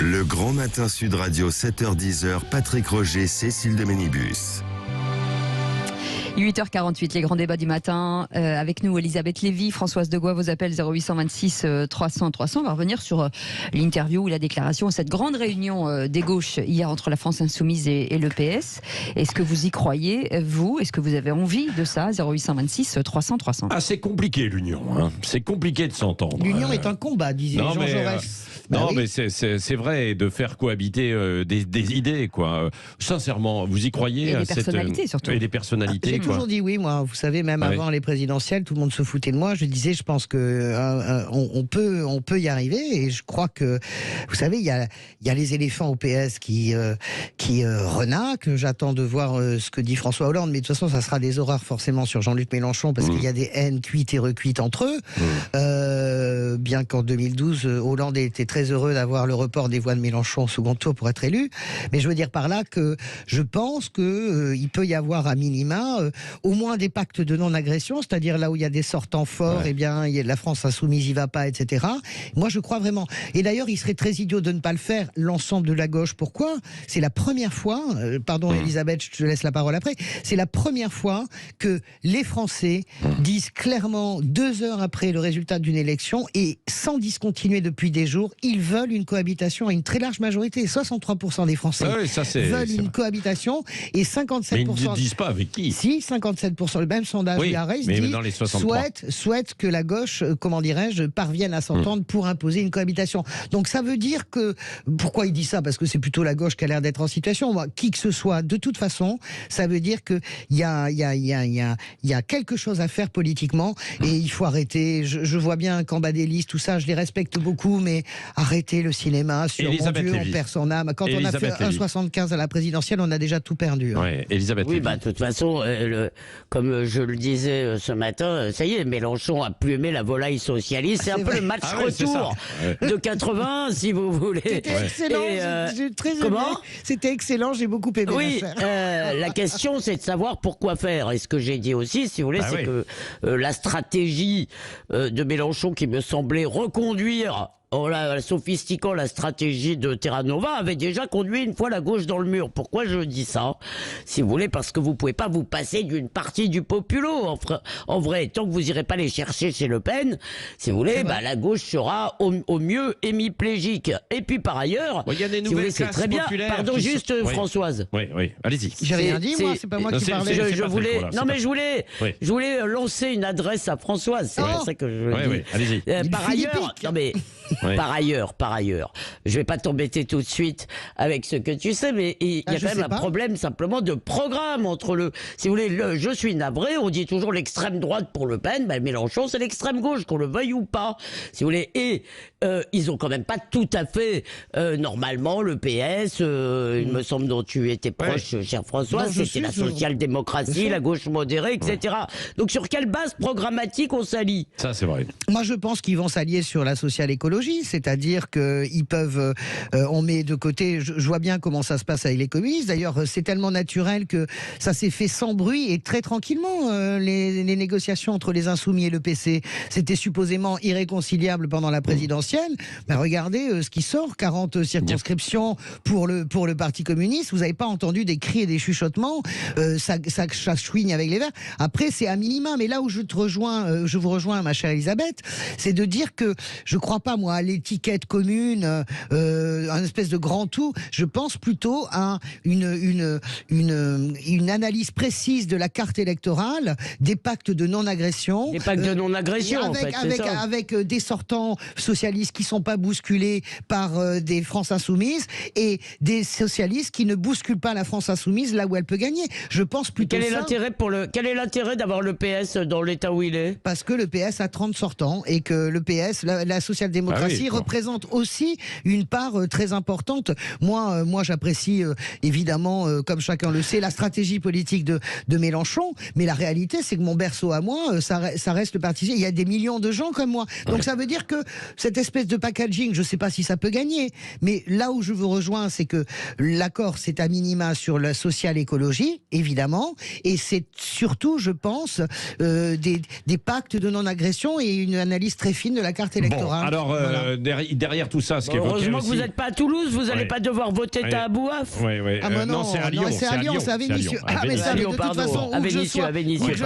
Le Grand Matin Sud Radio, 7h-10h, Patrick Roger, Cécile de Ménibus. 8h48, les grands débats du matin. Avec nous, Elisabeth Lévy, Françoise Degois, vos appels 0826 300 300. On va revenir sur l'interview ou la déclaration, cette grande réunion des gauches hier entre la France Insoumise et le PS. Est-ce que vous y croyez, vous? Est-ce que vous avez envie de ça? 0826 300 300. Ah, c'est compliqué l'union. Hein. C'est compliqué de s'entendre. L'union est un combat, disait Jean Jaurès. Mais c'est vrai, de faire cohabiter des idées, quoi. Sincèrement, vous y croyez? Et des personnalités, surtout. Et des personnalités, J'ai toujours dit oui, moi. Vous savez, même avant les présidentielles, tout le monde se foutait de moi. Je disais, je pense que on peut y arriver. Et je crois que, vous savez, il y a les éléphants au PS qui renaclent. J'attends de voir ce que dit François Hollande. Mais de toute façon, ça sera des horreurs forcément sur Jean-Luc Mélenchon parce qu'il y a des haines cuites et recuites entre eux. Bien qu'en 2012, Hollande ait été très heureux d'avoir le report des voix de Mélenchon au second tour pour être élu. Mais je veux dire par là que je pense qu'il peut y avoir à minima au moins des pactes de non-agression, c'est-à-dire là où il y a des sortants forts, eh bien la France insoumise y va pas, etc. Moi je crois vraiment. Et d'ailleurs il serait très idiot de ne pas le faire, l'ensemble de la gauche. Pourquoi? C'est la première fois, pardon Elisabeth, je te laisse la parole après, c'est la première fois que les Français disent clairement 2 heures après le résultat d'une élection et sans discontinuer depuis des jours, ils veulent une cohabitation à une très large majorité. 63% des Français veulent une cohabitation et 57%... Mais ils ne disent pas avec qui. Si, 57%, le même sondage Harris dit souhaite que la gauche, comment dirais-je, parvienne à s'entendre pour imposer une cohabitation. Donc ça veut dire que... Pourquoi il dit ça? Parce que c'est plutôt la gauche qui a l'air d'être en situation. Moi, qui que ce soit, de toute façon, ça veut dire qu'il y a quelque chose à faire politiquement et il faut arrêter. Je vois bien Cambadélis, tout ça, je les respecte beaucoup, mais arrêtez le cinéma sur Elisabeth mon Dieu, Lévy. on perd son âme. Quand on a fait 1,75 à la présidentielle, on a déjà tout perdu. Ouais, Elisabeth Oui, Lévy. de toute façon, comme je le disais ce matin, ça y est, Mélenchon a plus aimé la volaille socialiste. C'est un peu le match retour de 80, si vous voulez. C'était excellent. J'ai très aimé. Comment? C'était excellent, j'ai beaucoup aimé. Oui, la question c'est de savoir pourquoi faire. Et ce que j'ai dit aussi, si vous voulez, c'est que la stratégie de Mélenchon qui me semblait reconduire en sophistiquant la stratégie de Terra Nova avait déjà conduit une fois la gauche dans le mur. Pourquoi je dis ça? Si vous voulez, parce que vous pouvez pas vous passer d'une partie du populo. En vrai, tant que vous irez pas les chercher chez Le Pen, si vous voulez, la gauche sera au mieux hémiplégique. Et puis par ailleurs, il y a des si vous voulez, nouvelles c'est classes très bien. populaires Pardon, juste Françoise. Oui, allez-y. J'ai rien dit, moi, c'est pas moi qui parlais. Je voulais lancer une adresse à Françoise. C'est pour ça que je dis. Allez-y. Par ailleurs, non mais par ailleurs, je vais pas t'embêter tout de suite avec ce que tu sais, mais il y a quand même un problème simplement de programme entre si vous voulez, je suis navré, on dit toujours l'extrême droite pour Le Pen, Mélenchon c'est l'extrême gauche, qu'on le veuille ou pas, si vous voulez, et ils ont quand même pas tout à fait, normalement, le PS, il me semble dont tu étais proche, chère Françoise, c'était la social-démocratie, la gauche modérée, etc. Donc sur quelle base programmatique on s'allie? Ça c'est vrai. Moi je pense qu'ils vont s'allier sur la social-écologie, c'est-à-dire qu'ils peuvent, on met de côté, je vois bien comment ça se passe avec les communistes, d'ailleurs c'est tellement naturel que ça s'est fait sans bruit et très tranquillement, les négociations entre les Insoumis et le PC, c'était supposément irréconciliable pendant la présidentielle, mais regardez ce qui sort, 40 circonscriptions pour le Parti communiste, vous n'avez pas entendu des cris et des chuchotements, ça chouigne avec les Verts, après c'est à minima, mais là où je vous rejoins ma chère Elisabeth, c'est de dire que je crois pas moi à l'étiquette commune, un espèce de grand tout. Je pense plutôt à une analyse précise de la carte électorale, des pactes de non-agression. Des pactes de non-agression, avec des sortants socialistes qui sont pas bousculés par des France insoumises et des socialistes qui ne bousculent pas la France insoumise là où elle peut gagner. Je pense plutôt quel est l'intérêt d'avoir le PS dans l'état où il est? Parce que le PS a 30 sortants et que le PS, la social-démocratie représente aussi une part très importante. Moi j'apprécie évidemment, comme chacun le sait, la stratégie politique de Mélenchon, mais la réalité c'est que mon berceau à moi, ça reste le parti. Il y a des millions de gens comme moi. Donc ça veut dire que cette espèce espèce de packaging, je ne sais pas si ça peut gagner, mais là où je vous rejoins, c'est que l'accord, c'est à minima sur la social-écologie, évidemment, et c'est surtout, je pense, des pactes de non-agression et une analyse très fine de la carte électorale. Bon, alors, voilà. derrière tout ça, ce qui est heureusement que vous n'êtes pas à Toulouse, vous n'allez pas devoir voter Tahabouaf. Oui, oui. Ah bah non, c'est à Lyon. c'est à Lyon, c'est à Vénissieux. Ah, mais ça, de toute façon, où que je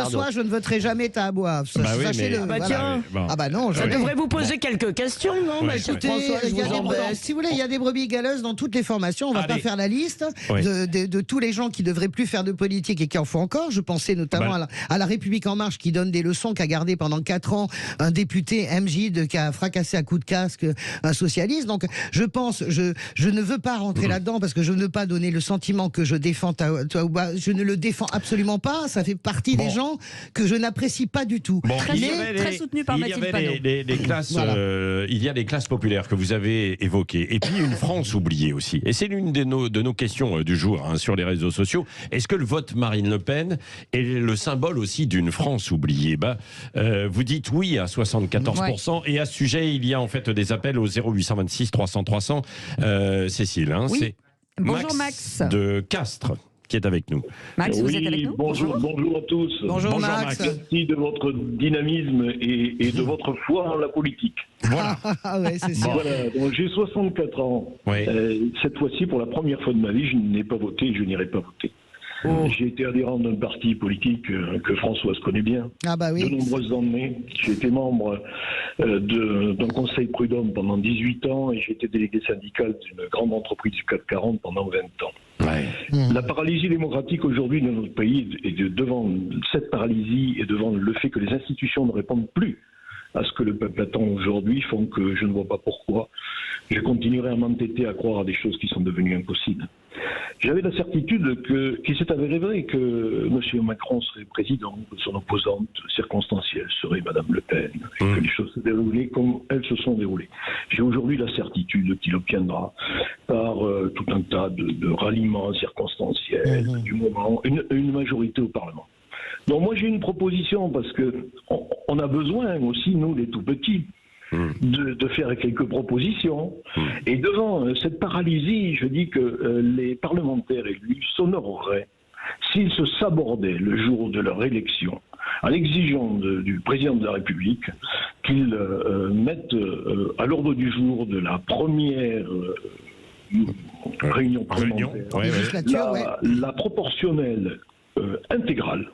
sois, je ne voterai jamais Tahabouaf. Sachez-le. Tiens. Ah bah non, ça devrait vous poser quelques questions, non, Mathilde François, je vous embête. Si vous voulez, il y a des brebis galeuses dans toutes les formations. On ne va pas faire la liste de tous les gens qui ne devraient plus faire de politique et qui en font encore. Je pensais notamment à la République En Marche qui donne des leçons, qui a gardé pendant 4 ans un député MJ qui a fracassé à coups de casque un socialiste. Donc je pense, je ne veux pas rentrer là-dedans parce que je ne veux pas donner le sentiment que je défends Tahabouaf. Je ne le défends absolument pas. Ça fait partie des gens que je n'apprécie pas du tout. Très soutenu par Mathilde Panot. Les classes, il y a les classes populaires que vous avez évoquées. Et puis une France oubliée aussi. Et c'est l'une de nos questions du jour sur les réseaux sociaux. Est-ce que le vote Marine Le Pen est le symbole aussi d'une France oubliée? Vous dites oui à 74%. Et à ce sujet, il y a en fait des appels au 0826 300 300. Cécile, c'est Bonjour Max de Castres qui est avec nous. Max, vous êtes avec nous? Bonjour à tous. Bonjour Max. Merci de votre dynamisme et de votre foi en la politique. Voilà. Ouais, c'est sûr. Voilà, donc j'ai 64 ans. Oui. Cette fois-ci, pour la première fois de ma vie, je n'ai pas voté et je n'irai pas voter. J'ai été adhérent d'un parti politique que Françoise connaît bien. Ah bah oui. De nombreuses années. J'ai été membre d'un conseil prud'homme pendant 18 ans et j'ai été délégué syndical d'une grande entreprise du CAC 40 pendant 20 ans. La paralysie démocratique aujourd'hui de notre pays et devant cette paralysie et devant le fait que les institutions ne répondent plus à ce que le peuple attend aujourd'hui font que je ne vois pas pourquoi je continuerai à m'entêter à croire à des choses qui sont devenues impossibles. J'avais la certitude qu'il s'est avéré vrai que M. Macron serait président, que son opposante circonstancielle serait Mme Le Pen, et que les choses se déroulaient comme elles se sont déroulées. J'ai aujourd'hui la certitude qu'il obtiendra par tout un tas de ralliements circonstanciels, du moment, une majorité au Parlement. Donc moi j'ai une proposition parce que on a besoin aussi, nous les tout petits, de faire quelques propositions. Et devant cette paralysie, je dis que les parlementaires élus s'honoreraient s'ils se sabordaient le jour de leur élection en exigeant du président de la République qu'il mette à l'ordre du jour de la première réunion parlementaire la proportionnelle intégrale.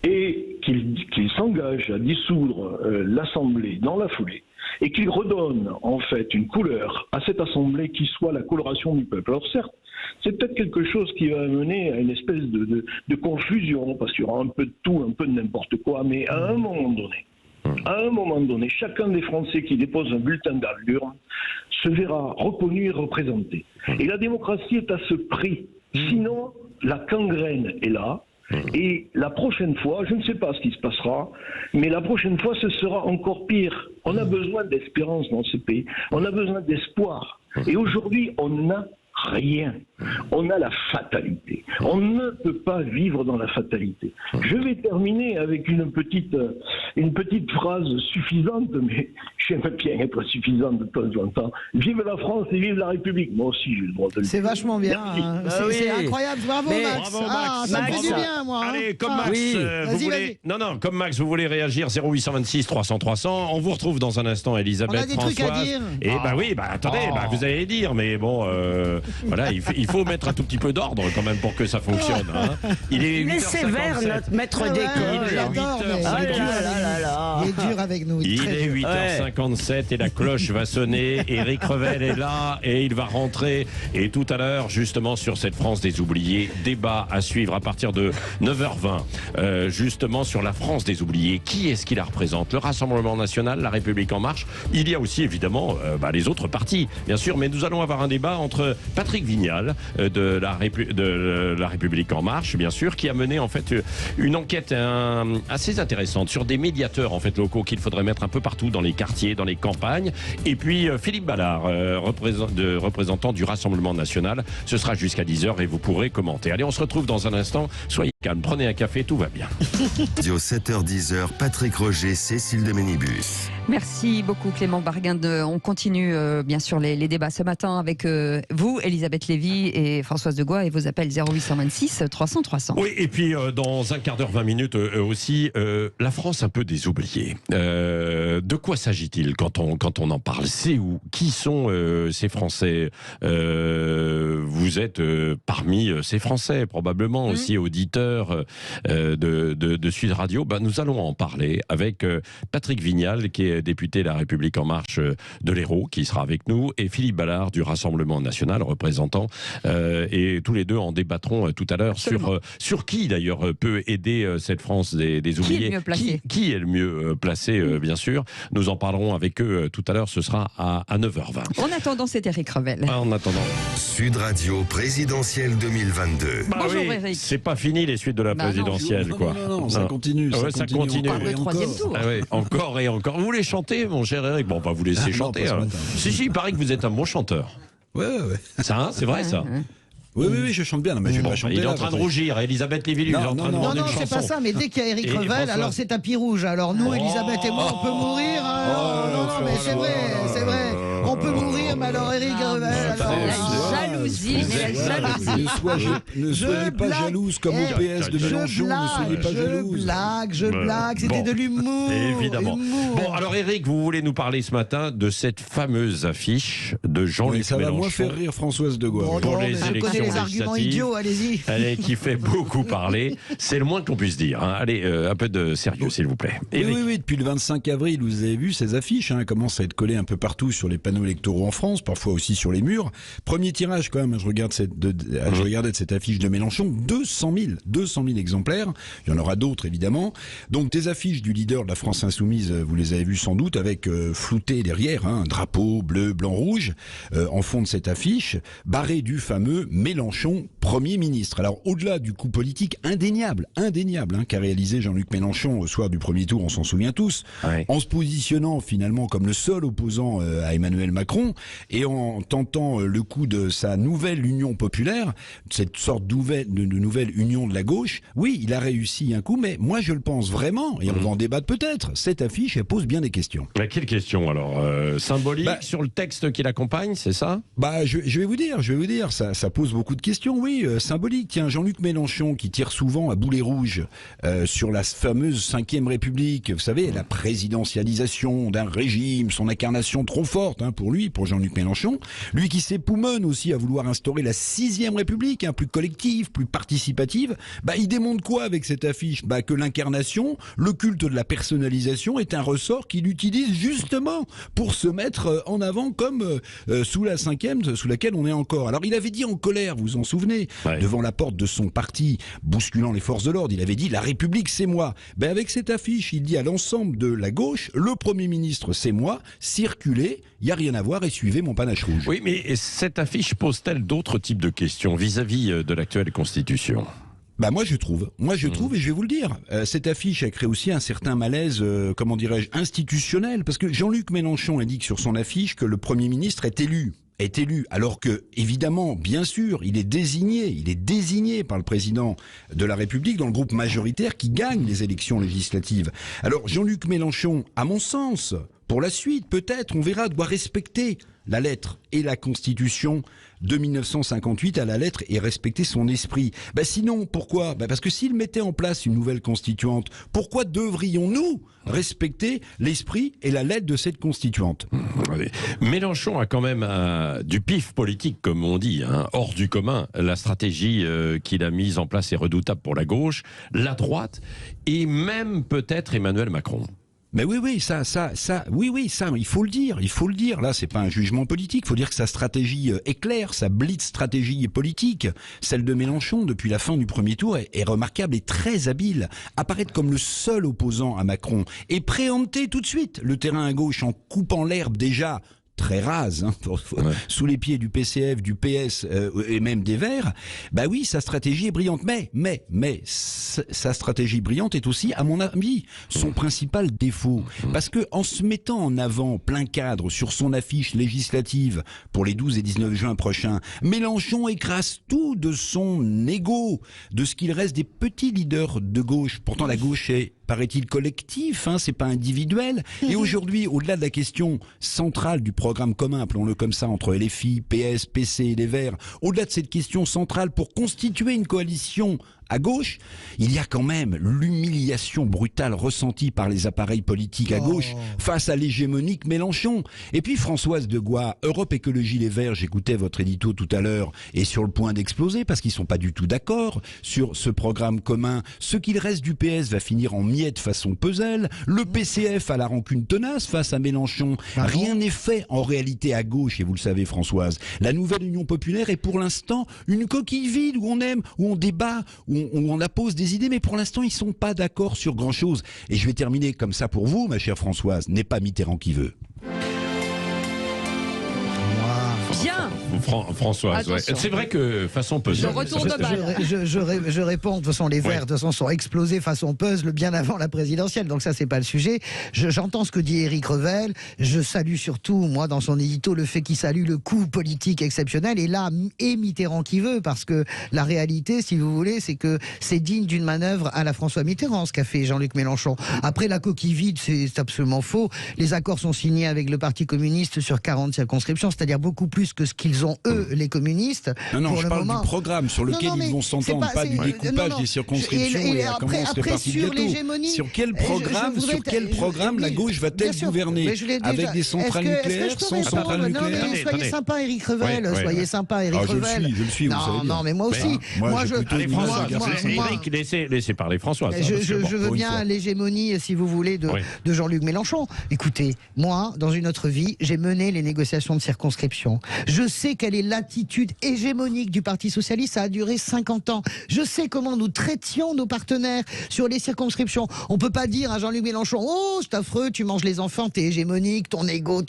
Et qu'il s'engage à dissoudre l'Assemblée dans la foulée et qu'il redonne en fait une couleur à cette Assemblée qui soit la coloration du peuple. Alors certes, c'est peut-être quelque chose qui va mener à une espèce de confusion parce qu'il y aura un peu de tout, un peu de n'importe quoi, mais à un moment donné, chacun des Français qui dépose un bulletin à l'urne se verra reconnu et représenté. Et la démocratie est à ce prix. Sinon, la gangrène est là. Et la prochaine fois, je ne sais pas ce qui se passera, mais la prochaine fois, ce sera encore pire. On a besoin d'espérance dans ce pays. On a besoin d'espoir. Et aujourd'hui, on n'a rien. On a la fatalité. On ne peut pas vivre dans la fatalité. Je vais terminer avec une petite phrase suffisante, mais j'aime bien être suffisante de temps en temps. Vive la France et vive la République. Moi aussi, j'ai le droit de le dire. C'est vachement bien. Hein. C'est incroyable. Bravo, Max. Bravo, Max. Ça me fait du bien, moi. Allez, comme Max, vous voulez... comme Max, vous voulez réagir 0826 300 300. On vous retrouve dans un instant, Elisabeth, on a des Françoise. Trucs à dire. Et attendez, vous allez dire, mais bon, voilà, il faut mettre un tout petit peu d'ordre quand même pour que ça fonctionne. Il est 8h57. Il est sévère, notre maître d'école. Il est dur avec nous. Il est 8h57 et la cloche va sonner. Éric Revel est là et il va rentrer. Et tout à l'heure, justement, sur cette France des oubliés, débat à suivre à partir de 9h20. Justement, sur la France des oubliés. Qui est-ce qui la représente? Le Rassemblement National, la République En Marche. Il y a aussi, évidemment, les autres partis, bien sûr. Mais nous allons avoir un débat entre Patrick Vignal de la République En Marche, bien sûr, qui a mené en fait une enquête assez intéressante sur des médiateurs en fait locaux qu'il faudrait mettre un peu partout dans les quartiers, dans les campagnes. Et puis Philippe Ballard, représentant du Rassemblement National. Ce sera jusqu'à 10h et vous pourrez commenter. Allez, on se retrouve dans un instant. Soyez calme, prenez un café, tout va bien. Radio 7h-10h, Patrick Roger, Cécile de Ménibus. Merci beaucoup Clément Barguinde. On continue bien sûr les débats ce matin avec vous, Elisabeth Lévy et Françoise Degois, et vos appels 0826 300 300. Oui, et puis dans un quart d'heure, 20 minutes aussi, la France un peu des oubliés. De quoi s'agit-il quand on en parle? C'est où? Qui sont ces Français? Vous êtes parmi ces Français, probablement aussi auditeurs de Sud Radio. Nous allons en parler avec Patrick Vignal, qui est député de La République En Marche de l'Hérault, qui sera avec nous, et Philippe Ballard du Rassemblement National, représentant. Et tous les deux en débattront tout à l'heure sur qui d'ailleurs peut aider cette France des oubliés. Qui est le mieux placé, bien sûr. Nous en parlerons avec eux tout à l'heure, ce sera à 9h20. En attendant, c'est Eric Revel. En attendant. Sud Radio présidentielle 2022. Bonjour oui, Eric. C'est pas fini les suites de la présidentielle, quoi. Non, ça continue. Ça continue. On parle de troisième tour. Encore et encore. Vous voulez chanter, mon cher Eric? Bon, on va vous laisser chanter. Si, il paraît que vous êtes un bon chanteur. Ouais. Ça, c'est vrai, ça. Oui, je chante bien. Non, mais je vais pas chanter. Il est en train de rougir. Elisabeth Lévy lui est en train de demander une chanson. Non, c'est pas ça. Mais dès qu'il y a Eric Revel, alors c'est tapis rouge. Alors nous, Elisabeth et moi, on peut mourir. Non, mais c'est vrai. On peut mourir, mais alors Eric Revel. La jalousie. Ne soyez pas jalouse comme au PS de Mélenchon. Ne soyez pas jalouse. Je blague. C'était de l'humour. Évidemment. Bon, alors Eric, vous voulez nous parler ce matin de cette fameuse affiche de Jean-Luc Mélenchon. Ça va moins faire rire Françoise Degois. Pour les élections les arguments idiots, allez-y. Allez, qui fait beaucoup parler. C'est le moins qu'on puisse dire. Allez, un peu de sérieux, s'il vous plaît. Oui, depuis le 25 avril, vous avez vu ces affiches, commencent à être collées un peu partout sur les panneaux électoraux en France, parfois aussi sur les murs. Premier tirage, quand même, je regardais de cette affiche de Mélenchon, 200 000 exemplaires. Il y en aura d'autres, évidemment. Donc, des affiches du leader de la France Insoumise, vous les avez vues sans doute, avec flouté derrière, un drapeau bleu, blanc, rouge, en fond de cette affiche, barré du fameux Mélenchon Premier ministre. Alors au-delà du coup politique indéniable qu'a réalisé Jean-Luc Mélenchon au soir du premier tour, on s'en souvient tous, en se positionnant finalement comme le seul opposant à Emmanuel Macron et en tentant le coup de sa nouvelle union populaire, cette sorte de nouvelle union de la gauche, oui, il a réussi un coup, mais moi je le pense vraiment, et on va en débattre peut-être, cette affiche elle pose bien des questions. Quelle question alors? Symbolique sur le texte qui l'accompagne, c'est ça? Je vais vous dire, ça pose beaucoup de questions, oui, symbolique. Tiens, Jean-Luc Mélenchon qui tire souvent à boulet rouge sur la fameuse 5e République, vous savez, la présidentialisation d'un régime, son incarnation trop forte pour lui, pour Jean-Luc Mélenchon. Lui qui s'époumonne aussi à vouloir instaurer la 6e République, plus collective, plus participative. Il démontre quoi avec cette affiche? Que l'incarnation, le culte de la personnalisation est un ressort qu'il utilise justement pour se mettre en avant comme sous la 5e, sous laquelle on est encore. Alors il avait dit en colère, vous vous en souvenez, devant la porte de son parti, bousculant les forces de l'ordre, il avait dit « La République, c'est moi ». Avec cette affiche, il dit à l'ensemble de la gauche « Le Premier ministre, c'est moi, circulez, il n'y a rien à voir et suivez mon panache rouge ». Oui, mais cette affiche pose-t-elle d'autres types de questions vis-à-vis de l'actuelle Constitution ? Moi je trouve, et je vais vous le dire, cette affiche a créé aussi un certain malaise, institutionnel, parce que Jean-Luc Mélenchon indique sur son affiche que le Premier ministre est élu, alors que, évidemment, bien sûr, il est désigné par le président de la République dans le groupe majoritaire qui gagne les élections législatives. Alors Jean-Luc Mélenchon, à mon sens, pour la suite, peut-être, on verra, doit respecter la lettre et la Constitution de 1958 à la lettre et respecter son esprit. Sinon, pourquoi ? Parce que s'il mettait en place une nouvelle constituante, pourquoi devrions-nous respecter l'esprit et la lettre de cette constituante ? Mélenchon a quand même du pif politique, comme on dit, hors du commun. La stratégie qu'il a mise en place est redoutable pour la gauche, la droite et même peut-être Emmanuel Macron. Mais oui, ça, il faut le dire. Là, c'est pas un jugement politique. Il faut dire que sa stratégie est claire, sa blitz stratégie politique, celle de Mélenchon depuis la fin du premier tour, est remarquable et très habile. Apparaître comme le seul opposant à Macron et préempter tout de suite le terrain à gauche en coupant l'herbe déjà très rase, hein, sous les pieds du PCF, du PS et même des Verts, bah oui, sa stratégie est brillante. Mais sa stratégie brillante est aussi, à mon avis, son principal défaut. Parce que en se mettant en avant plein cadre sur son affiche législative pour les 12 et 19 juin prochains, Mélenchon écrase tout de son ego, de ce qu'il reste des petits leaders de gauche. Pourtant, la gauche est, paraît-il, collectif, hein, c'est pas individuel. Et aujourd'hui, au-delà de la question centrale du programme commun, appelons-le comme ça, entre LFI, PS, PC et les Verts, au-delà de cette question centrale pour constituer une coalition à gauche, il y a quand même l'humiliation brutale ressentie par les appareils politiques à gauche face à l'hégémonique Mélenchon. Et puis Françoise Degois, Europe Écologie Les Verts, j'écoutais votre édito tout à l'heure, est sur le point d'exploser parce qu'ils sont pas du tout d'accord sur ce programme commun. Ce qu'il reste du PS va finir en miettes façon puzzle. Le PCF a la rancune tenace face à Mélenchon. Rien n'est fait en réalité à gauche, et vous le savez Françoise. La nouvelle Union Populaire est pour l'instant une coquille vide où on aime, où on débat, où on appose des idées, mais pour l'instant, ils sont pas d'accord sur grand-chose. Et je vais terminer comme ça pour vous, ma chère Françoise. N'est pas Mitterrand qui veut. Bien. Françoise, ouais. C'est vrai que façon puzzle. Je réponds, de toute façon, les Verts de toute façon, sont explosés façon puzzle bien avant la présidentielle, donc ça, c'est pas le sujet. J'entends ce que dit Éric Revel. Je salue surtout, moi, dans son édito, le fait qu'il salue le coup politique exceptionnel. Et là, et Mitterrand qui veut, parce que la réalité, si vous voulez, c'est que c'est digne d'une manœuvre à la François Mitterrand, ce qu'a fait Jean-Luc Mélenchon. Après, la coquille vide, c'est absolument faux. Les accords sont signés avec le Parti communiste sur 40 circonscriptions, c'est-à-dire beaucoup plus que ce qu'ils ont, eux, les communistes. Non, je parle du programme sur lequel ils vont s'entendre, pas du découpage des circonscriptions et comment on se répartit le gâteau. Sur quel programme la gauche va-t-elle gouverner? Avec des centrales nucléaires, sans centrales nucléaires? Soyez sympa, Éric Revel. Soyez sympa, Éric Revel. Je le suis, vous savez bien. Non, mais moi aussi. Éric, laissez parler Françoise. Je veux bien l'hégémonie, si vous voulez, de Jean-Luc Mélenchon. Écoutez, moi, dans une autre vie, j'ai mené les négociations de circonscription. Je sais quelle est l'attitude hégémonique du Parti Socialiste, ça a duré 50 ans. Je sais comment nous traitions nos partenaires sur les circonscriptions. On peut pas dire à Jean-Luc Mélenchon, oh, c'est affreux, tu manges les enfants, t'es hégémonique, ton ego.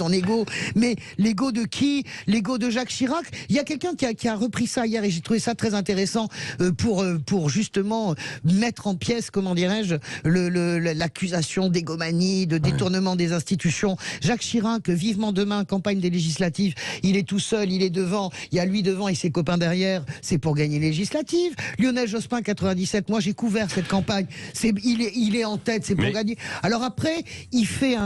Mais l'ego de qui? L'ego de Jacques Chirac? Il y a quelqu'un qui a repris ça hier et j'ai trouvé ça très intéressant pour justement mettre en pièces, comment dirais-je, l'accusation d'égomanie, de détournement des institutions. Jacques Chirac, vivement demain, campagne des législatives, il est tout seul, il est devant, il y a lui devant et ses copains derrière, c'est pour gagner les législatives. Lionel Jospin, 97, moi j'ai couvert cette campagne, il est en tête, c'est pour gagner. Alors après, il fait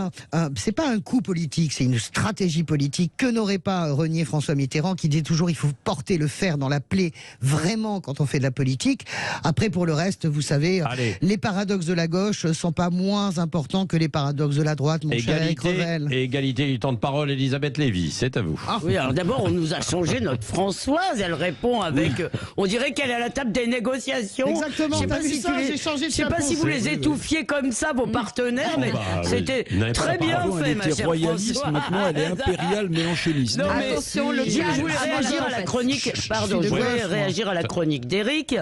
c'est pas un coup politique, c'est une stratégie politique que n'aurait pas renié François Mitterrand, qui disait toujours il faut porter le fer dans la plaie, vraiment, quand on fait de la politique. Après, pour le reste, vous savez, les paradoxes de la gauche sont pas moins importants que les paradoxes de la droite, mon cher Éric Revel. Et égalité du temps de parole, Elisabeth Lévy, c'est à vous. Oui, alors d'abord, on nous a changé notre Françoise. Elle répond avec... on dirait qu'elle est à la table des négociations. Exactement. Je sais pas si vous les étouffiez comme ça, vos partenanaires, mais c'était très bien fait, ma chère royaliste, maintenant elle est impériale mélenchoniste. Non, mais attention, je voulais réagir à la chronique. Pardon, je voulais réagir à la chronique d'Éric.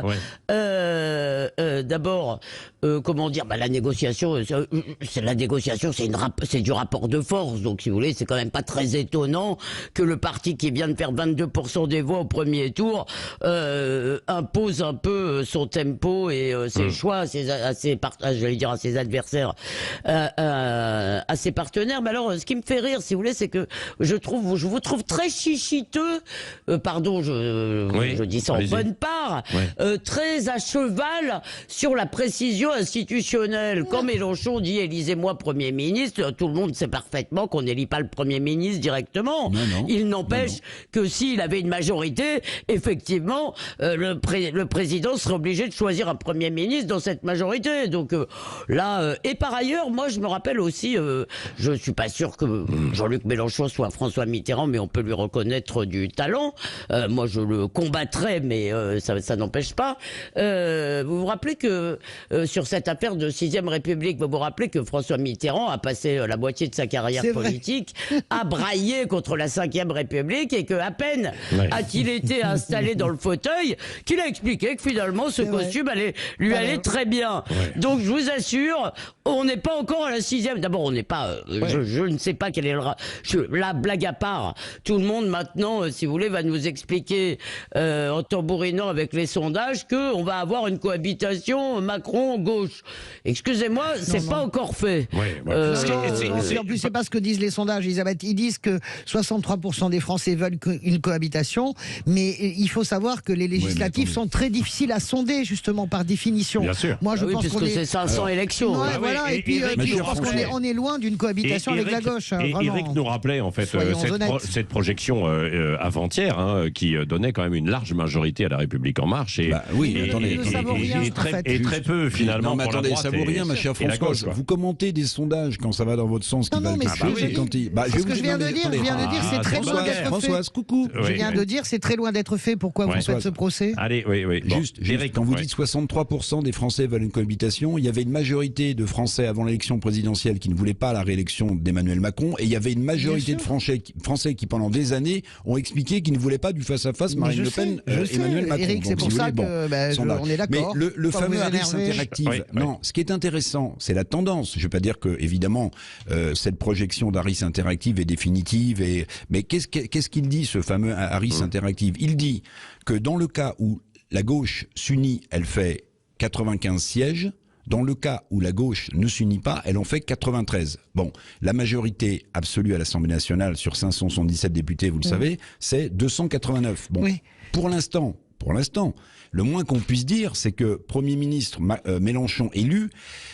D'abord, comment dire, la négociation, c'est du rapport de force. Donc, si vous voulez, c'est quand même pas très étonnant que le parti qui vient de faire 22% des voix au premier tour impose un peu son tempo et ses choix à ses adversaires, à ses partenaires. Mais alors, ce qui me fait rire, si vous voulez, c'est que je vous trouve très chichiteux. Pardon, je dis ça en bonne part. Très à cheval sur la précision institutionnelle. Quand Mélenchon dit élisez-moi Premier ministre, tout le monde sait parfaitement qu'on n'élit pas le Premier ministre directement. Il n'empêche que s'il avait une majorité, effectivement, le président serait obligé de choisir un Premier ministre dans cette majorité. Donc là, et par ailleurs, moi je me rappelle aussi, je suis pas sûr que Jean-Luc Mélenchon soit François Mitterrand, mais on peut lui reconnaître du talent. Moi je le combattrais, mais ça n'empêche pas. Vous vous rappelez que sur cette affaire de 6ème République, vous vous rappelez que François Mitterrand a passé la moitié de sa carrière politique à brailler contre la 5e République et qu'à à peine a-t-il été installé dans le fauteuil qu'il a expliqué que finalement ce costume lui allait très bien. Donc je vous assure, on n'est pas encore à la 6e. D'abord, on n'est pas. Je ne sais pas quel est la blague à part. Tout le monde maintenant, si vous voulez, va nous expliquer en tambourinant avec les sondages que on va avoir une cohabitation Macron-gauche. Excusez-moi, c'est pas encore fait. En plus, c'est pas ce que disent les sondages, Elisabeth. Ils disent que 63% des Français veulent une cohabitation, mais il faut savoir que les législatives sont très difficiles à sonder, justement, par définition. Bien sûr. Moi, je pense qu'on est... c'est 500 élections. Et puis, je pense qu'on est loin d'une cohabitation avec la gauche. Eric nous rappelait, en fait, cette projection avant-hier, qui donnait quand même une large majorité à La République En Marche. Et très peu, finalement, non, mais attendez, ça vaut rien, ma chère Françoise. Vous commentez des sondages quand ça va dans votre sens, qui valent quelque chose. Ce que je viens de dire, c'est très loin d'être fait. Françoise, coucou. Je viens de dire, c'est très loin d'être fait. Pourquoi vous faites ce procès? Allez, oui. Juste, quand vous dites 63% des Français veulent une cohabitation, il y avait une majorité de Français avant l'élection présidentielle qui ne voulaient pas la réélection d'Emmanuel Macron, et il y avait une majorité de Français qui, pendant des années, ont expliqué qu'ils ne voulaient pas du face-à-face Marine Le Pen, Emmanuel Macron. Eric, c'est pour ça qu'on est d'accord. Mais le fameux Harris Interactive, non, ce qui est intéressant, c'est la tendance. Je ne veux pas dire que, évidemment, cette projection d'Harris Interactive est définitive, mais qu'est-ce qu'il dit, ce fameux Harris Interactive? Il dit que dans le cas où la gauche s'unit, elle fait 95 sièges. Dans le cas où la gauche ne s'unit pas, elle en fait 93. Bon, la majorité absolue à l'Assemblée nationale sur 577 députés, vous le savez, c'est 289. Bon, pour l'instant, le moins qu'on puisse dire, c'est que Premier ministre Mélenchon élu,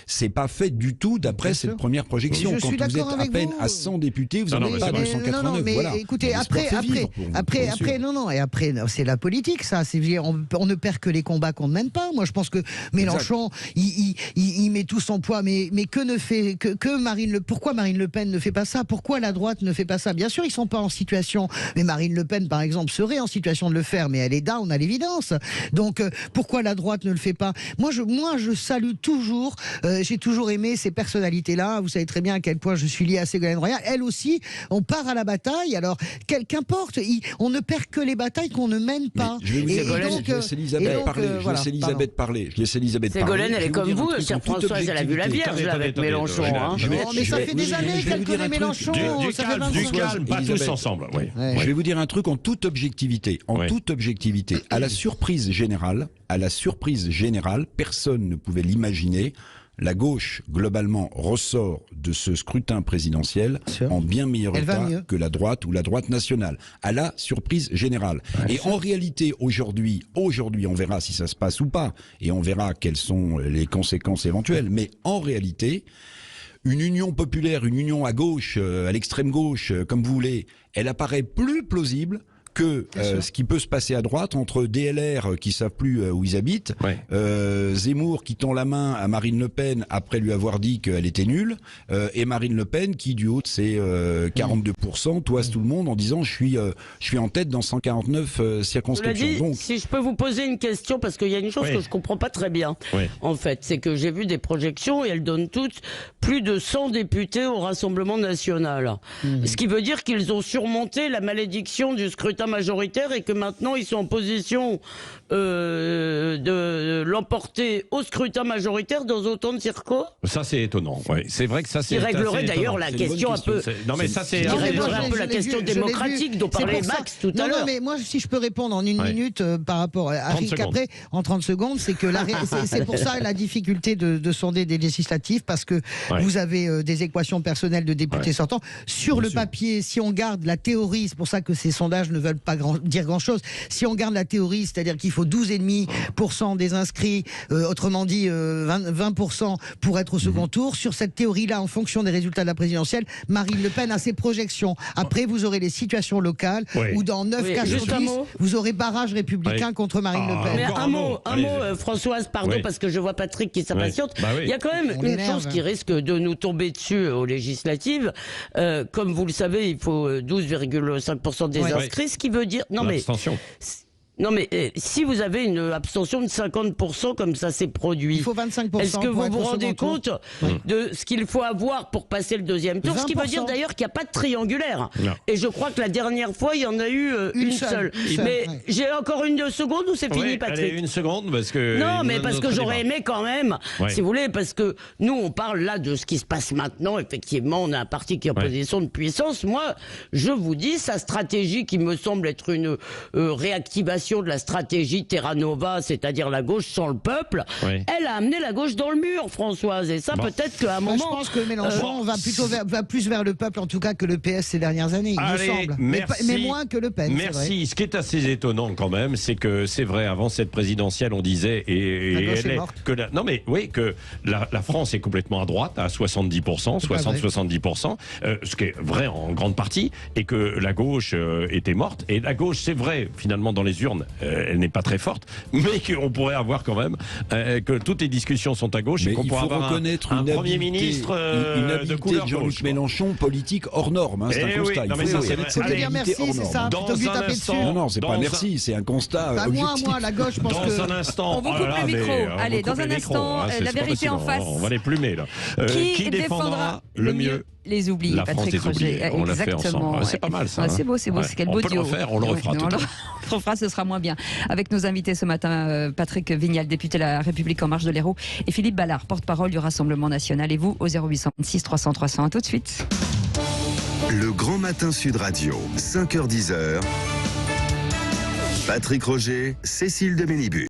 c'est pas fait du tout d'après cette première projection. Quand vous êtes à peine à 100 députés, vous n'en avez pas 289. Non, mais voilà. Écoutez, après, c'est la politique, ça. On ne perd que les combats qu'on ne mène pas. Moi, je pense que Mélenchon, il met tout son poids, mais pourquoi Marine Le Pen ne fait pas ça? Pourquoi la droite ne fait pas ça? Bien sûr, ils sont pas en situation, mais Marine Le Pen, par exemple, serait en situation de le faire, mais elle est down à l'évidence. Donc, pourquoi la droite ne le fait pas? Moi, je salue toujours, j'ai toujours aimé ces personnalités-là. Vous savez très bien à quel point je suis lié à Ségolène Royal. Elle aussi, on part à la bataille. Alors, qu'importe, on ne perd que les batailles qu'on ne mène pas. Je vais vous dire, je laisse Elisabeth parler. Ségolène, elle est comme vous, chère Françoise, elle a vu la Vierge là, avec Mélenchon. Mais ça fait des années qu'elle connaît Mélenchon. Du calme, pas tous ensemble. Je vais vous dire un truc en toute objectivité. À la surprise générale, personne ne pouvait l'imaginer. La gauche, globalement, ressort de ce scrutin présidentiel en bien meilleur état que la droite ou la droite nationale. À la surprise générale. Et en réalité, aujourd'hui, on verra si ça se passe ou pas, et on verra quelles sont les conséquences éventuelles. Mais en réalité, une union populaire, une union à gauche, à l'extrême gauche, comme vous voulez, elle apparaît plus plausible que ce qui peut se passer à droite entre DLR qui savent plus où ils habitent, Zemmour qui tend la main à Marine Le Pen après lui avoir dit qu'elle était nulle, et Marine Le Pen qui du haut de ses 42% toise tout le monde en disant je suis en tête dans 149 circonscriptions. Donc, si je peux vous poser une question, parce qu'il y a une chose que je comprends pas très bien, en fait, c'est que j'ai vu des projections et elles donnent toutes plus de 100 députés au Rassemblement national. Ce qui veut dire qu'ils ont surmonté la malédiction du scrutin majoritaire et que maintenant ils sont en position de l'emporter au scrutin majoritaire dans autant de circos. Ça c'est étonnant. C'est vrai que ça c'est. Qui réglerait d'ailleurs la question un peu. Non mais ça c'est. Qui réglerait un peu la question démocratique dont parlait Max tout à l'heure. Non mais moi si je peux répondre en une minute par rapport à Rick après en 30 secondes, c'est que c'est pour ça la difficulté de sonder des législatives, parce que vous avez des équations personnelles de députés sortants. Sur le papier, si on garde la théorie, c'est pour ça que ces sondages ne veulent pas dire grand-chose. Si on garde la théorie, c'est-à-dire qu'il faut 12,5% des inscrits, autrement dit 20% pour être au second tour, sur cette théorie-là, en fonction des résultats de la présidentielle, Marine Le Pen a ses projections. Après, vous aurez les situations locales où dans 9 cas sur 10, vous aurez barrage républicain contre Marine Le Pen. Mais un mot, Françoise, pardon, parce que je vois Patrick qui s'impatiente. Il y a quand même une chose qui risque de nous tomber dessus aux législatives. Comme vous le savez, il faut 12,5% des inscrits, ce qui veut dire... Non, mais si vous avez une abstention de 50% comme ça s'est produit, il faut 25%. Est-ce que vous vous rendez compte de ce qu'il faut avoir pour passer le deuxième tour? 20%. Ce qui veut dire d'ailleurs qu'il n'y a pas de triangulaire. Non. Et je crois que la dernière fois, il y en a eu une seule. Mais j'ai encore une 2 secondes ou c'est fini, Patrick? Allez, une seconde, parce que... Non, mais parce que j'aurais aimé quand même, si vous voulez, parce que nous, on parle là de ce qui se passe maintenant. Effectivement, on a un parti qui est en position de puissance. Moi, je vous dis, sa stratégie qui me semble être une réactivation de la stratégie Terra Nova, c'est-à-dire la gauche sans le peuple, elle a amené la gauche dans le mur, Françoise. Et ça, peut-être qu'à un moment... je pense que Mélenchon va plus vers le peuple, en tout cas, que le PS ces dernières années, il me semble. Merci. Mais moins que Le Pen. Merci. Ce qui est assez étonnant quand même, c'est que c'est vrai, avant cette présidentielle, on disait que la France est complètement à droite, à 70%, 60-70%, ce qui est vrai en grande partie, et que la gauche était morte. Et la gauche, c'est vrai, finalement, dans les urnes, elle n'est pas très forte, mais qu'on pourrait avoir quand même, que toutes les discussions sont à gauche, et qu'on pourrait avoir un Premier ministre de couleur de Jean-Luc Mélenchon, politique hors norme. C'est un constat. Il faut dire merci, c'est ça. Plutôt que de taper dessus. Non, c'est pas merci, c'est un constat objectif. Moi, la gauche, je pense que... Dans un instant... On vous coupe les micros. Allez, dans un instant, la vérité en face. On va les plumer, là. Qui défendra le mieux les oubliés, la France Patrick des oubliés. Roger. On l'a fait Exactement. ensemble. C'est pas mal, ça. C'est beau, c'est quel beau duo. On le refera tout à l'heure. On le refera, ce sera moins bien. Avec nos invités ce matin, Patrick Vignal, député de la République En Marche de l'Hérault, et Philippe Ballard, porte-parole du Rassemblement National. Et vous, au 0826 300 300. À tout de suite. Le Grand Matin Sud Radio, 5h-10h. Patrick Roger, Cécile de Ménibus.